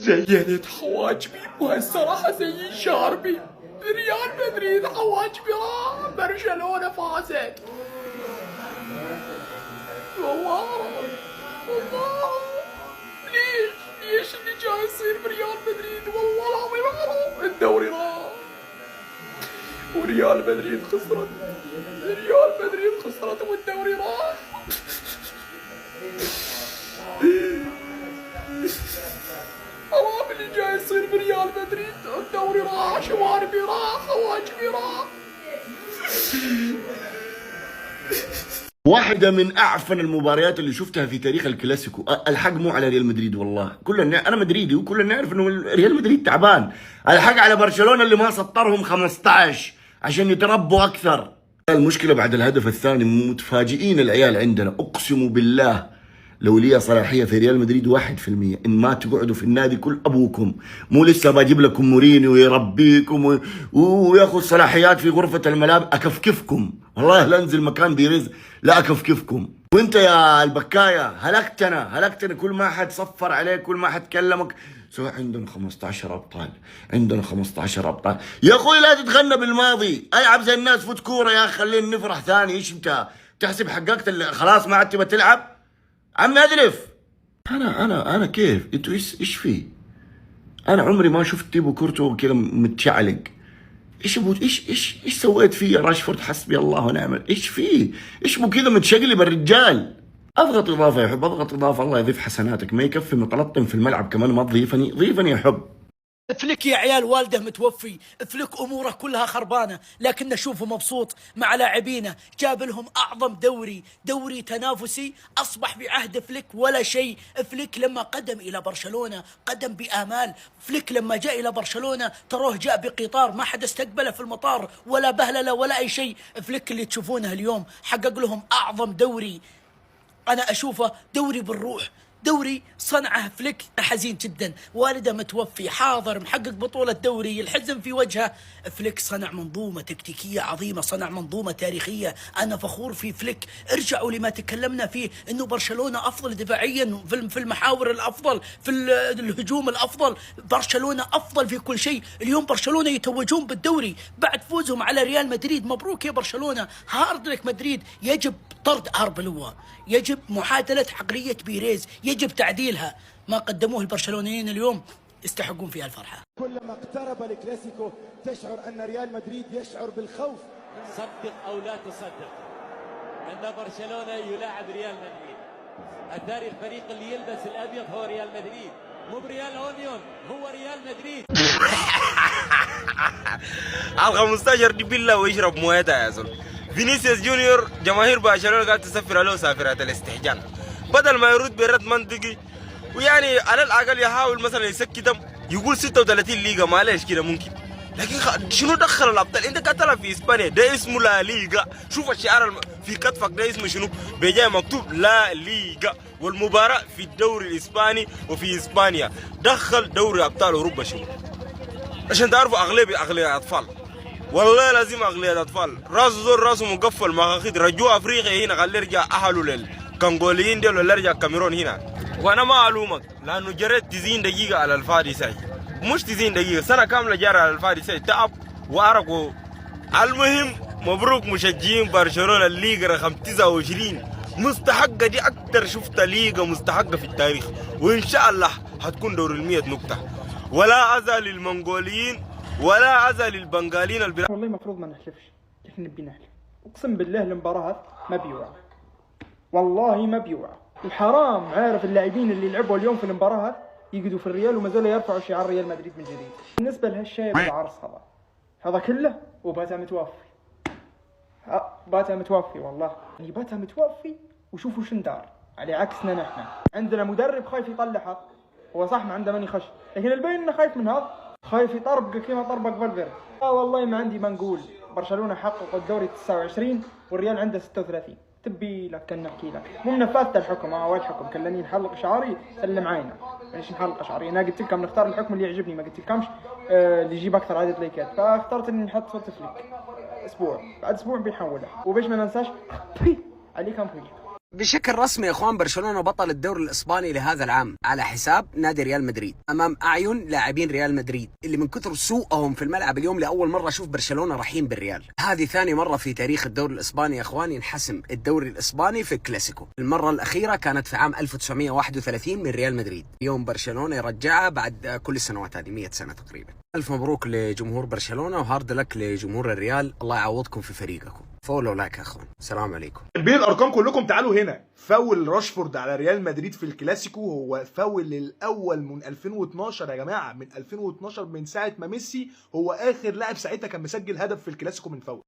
زينت حواجبي وهالصراحة زي شاربي. ريال مدريد حواجبي راح، برشلونة فازت. والله ليش اللي جاي يصير بريال مدريد؟ والله العظيم حرام. الدوري راح وريال مدريد خسرت. ريال مدريد خسرت والدوري راح. حرام اللي جاي يصير بريال مدريد. الدوري راح، شواربي راح، حواجبي راح. واحدة من أعفن المباريات اللي شفتها في تاريخ الكلاسيكو. الحق مو على ريال مدريد، والله كلنا، أنا مدريدي وكلنا نعرف إنه ريال مدريد تعبان. الحق على برشلونة اللي ما سطرهم 15 عشان يتربوا أكثر. المشكلة بعد الهدف الثاني متفاجئين العيال عندنا، أقسم بالله لو لي صلاحية في ريال مدريد 1%، إن ما تقعدوا في النادي كل أبوكم، مو لسه بجيب لكم مورينيو ويربيكم وياخذ صلاحيات في غرفة الملابس، أكفكفكم والله لا أنزل مكان بيرز، لا أكفكفكم. وأنت يا البكاية هلكتنا، كل ما حد صفر عليك، كل ما حد كلمك سواء عندنا 15 أبطال، عندنا 15 أبطال. يا أخوي لا تتغنى بالماضي، ألعب زي الناس، فوت كورة يا أخي، خلينا نفرح ثاني. إيش أنت تحسب حققت خلاص ما عاد تبى تلعب؟ عم ادلف. انا كيف انتوا ايش في؟ انا عمري ما شفت تيبو كورتو كذا متشعلق. ايش سويت فيه يا راشفورد؟ حسبي الله ونعم. ايش فيه؟ ايش بو كذا متشقلب الرجال؟ اضغط اضافه يا حب، اضغط اضافه، الله يضيف حسناتك. ما يكفي متلطم في الملعب كمان ما تضيفني؟ ضيفني يا حب. فليك يا عيال والده متوفي، فليك اموره كلها خربانه، لكن نشوفه مبسوط مع لاعبينه، جاب لهم اعظم دوري تنافسي اصبح بعهد فليك ولا شيء. فليك لما قدم الى برشلونه قدم بامال، فليك لما جاء الى برشلونه تروه جاء بقطار، ما حد استقبله في المطار ولا بهلله ولا اي شيء. فليك اللي تشوفونه اليوم حقق لهم اعظم دوري، انا اشوفه دوري بالروح، دوري صنعه فليك. حزين جدا، والده متوفي، حاضر محقق بطولة دوري، الحزن في وجهه. فليك صنع منظومة تكتيكية عظيمة، صنع منظومة تاريخية، أنا فخور في فليك. ارجعوا لما تكلمنا فيه إنه برشلونة أفضل دفاعيا، في المحاور الأفضل، في الهجوم الأفضل، برشلونة أفضل في كل شيء. اليوم برشلونة يتوجون بالدوري بعد فوزهم على ريال مدريد. مبروك يا برشلونة، هارد لك مدريد. يجب طرد أربلوا، يجب معادلة عقلية بيريز، يجب تعديلها. ما قدموه البرشلونيين اليوم يستحقون فيها الفرحة. كلما اقترب الكلاسيكو تشعر أن ريال مدريد يشعر بالخوف. صدق أو لا تصدق أن برشلونة يلاعب ريال مدريد. الثاني الفريق اللي يلبس الأبيض هو ريال مدريد، مو بريال أونيون، هو ريال مدريد. على 15 دي بالله ويشرب مويتها يا زول. فينيسيوس جونيور جماهير برشلونة قاعد تسفر له سافرات الاستحجان، بدل ما يرد برد منطقي ويعني على الاقل يحاول مثلا يسكتهم يقول 36 ليغا معلش كده ممكن. لكن شنو دخل الابطال؟ انت قاعد تلعب في اسبانيا، ده اسمه لا ليغا. شوف الشعار في كتفك ده اسمه شنو؟ بيجي مكتوب لا ليغا، والمباراه في الدوري الاسباني وفي اسبانيا. دخل دوري ابطال اوروبا شنو؟ عشان تعرفوا اغلبيه اطفال، والله لازم اغلبيه اطفال. راسه زور راسه مقفل مخاخيد، رجوع افريقيا هنا خليه يرجع اهله للكونغوليين دول ولا يرجع كاميرون هنا. وانا ما الومك لانه جريت تزين دقيقه على الفادي ساي، مش تزين دقيقه، سنه كامله جاري على الفادي ساي، تعب وارق. المهم مبروك مشجعين برشلونه، الليغا رقم 29 مستحقه، دي اكتر شفت ليغا مستحقه في التاريخ، وان شاء الله حتكون دور ال100 نقطه. ولا أذى للمنغوليين ولا أذى للبنغاليين والله المفروض ما نحلفش، احنا نبي نحلف. اقسم بالله المباراة ما بيوعى، والله ما بيوعى. الحرام عارف اللاعبين اللي لعبوا اليوم في المباراة يقعدوا في الريال وما زالوا يرفعوا شعار ريال مدريد من جديد. بالنسبة لهالشايب العرس هذا كله وباتها متوفي، باتها متوفي والله، يعني باتها متوفي. وشوفوا شن دار، على عكسنا نحن عندنا مدرب خايف يطلعها، هو صح ما عنده من يخش، لكن البين انه خايف من هذا، خايف يطربق كما طربق فالفيردي. والله ما عندي ما نقول. برشلونه حقق الدوري 29 والريال عنده 36. تبي لك كان نحكي لك مو منفذت الحكم، هو الحكم كلني نحلق شعري سلم عينه. ليش نحلق شعري؟ انا قلت لكم نختار الحكم اللي يعجبني، ما قلت لكمش اللي يجيب اكثر عدد لايكات، فاخترت اني نحط صوت فليك. اسبوع بعد اسبوع بيحوله. وباش ما ننساش عليكم فليك. بشكل رسمي يا اخوان برشلونة بطل الدوري الاسباني لهذا العام على حساب نادي ريال مدريد امام اعين لاعبين ريال مدريد اللي من كثر سوءهم في الملعب اليوم لاول مرة اشوف برشلونة رحيم بالريال. هذه ثاني مرة في تاريخ الدوري الاسباني يا اخوان ينحسم الدوري الاسباني في الكلاسيكو. المرة الاخيرة كانت في عام 1931 من ريال مدريد. اليوم برشلونة يرجعها بعد كل السنوات هذه 100 سنة تقريبا. الف مبروك لجمهور برشلونة وهارد لك لجمهور الريال. الله يعوضكم في فريقكم. فولو لايك يا اخوان. السلام عليكم. بين الارقام كلكم تعالوا هنا. فاول راشفورد على ريال مدريد في الكلاسيكو هو فاول الاول من 2012 يا جماعه، من 2012 من ساعه ما ميسي هو اخر لاعب ساعتها كان مسجل هدف في الكلاسيكو من فاول.